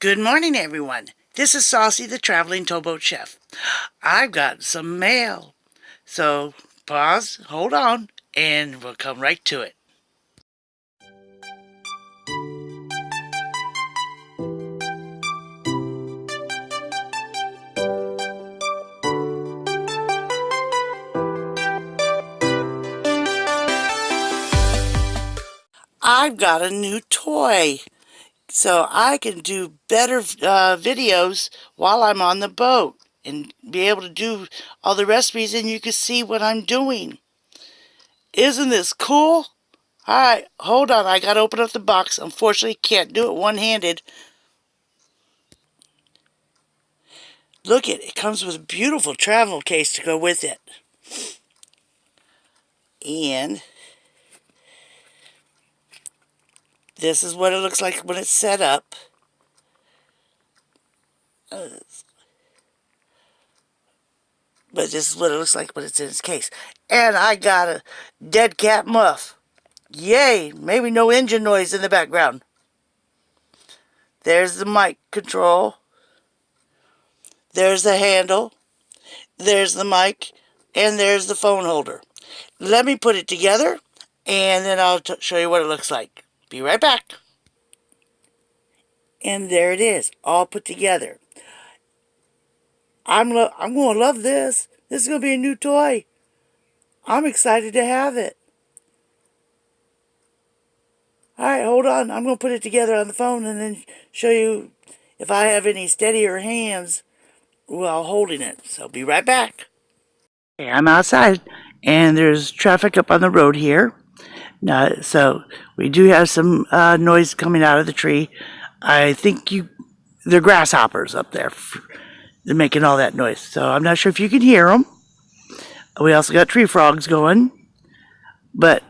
Good morning, everyone. This is Saucy, the traveling towboat chef. I've got some mail. So pause, hold on, and we'll come right to it. I've got a new toy, so I can do better videos while I'm on the boat and be able to do all the recipes, and you can see what I'm doing. Isn't this cool? Alright, hold on, I gotta open up the box. Unfortunately, can't do it one-handed. Look it comes with a beautiful travel case to go with it. And this is what it looks like when it's set up. But this is what it looks like when it's in its case. And I got a dead cat muff. Yay! Maybe no engine noise in the background. There's the mic control. There's the handle. There's the mic. And there's the phone holder. Let me put it together, and then I'll show you what it looks like. Be right back. And there it is, all put together. I'm going to love this. This is going to be a new toy. I'm excited to have it. Alright, hold on. I'm going to put it together on the phone and then show you if I have any steadier hands while holding it. So be right back. Okay, I'm outside, and there's traffic up on the road here. So we do have some noise coming out of the tree. I think they're grasshoppers up there. They're making all that noise. So I'm not sure if you can hear them. We also got tree frogs going. But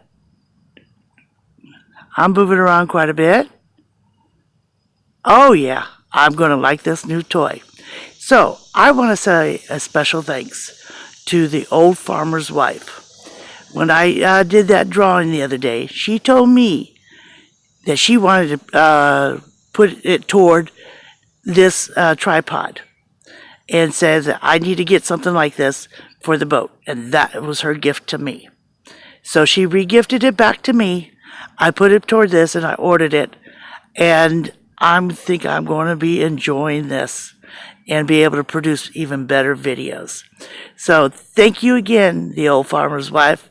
I'm moving around quite a bit. Oh yeah, I'm going to like this new toy. So I want to say a special thanks to the old farmer's wife. When I did that drawing the other day, she told me that she wanted to put it toward this tripod, and said that I need to get something like this for the boat, and that was her gift to me. So she re-gifted it back to me. I put it toward this, and I ordered it, and I think I'm going to be enjoying this and be able to produce even better videos. So thank you again, the old farmer's wife.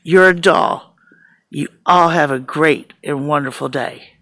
You're a doll. You all have a great and wonderful day.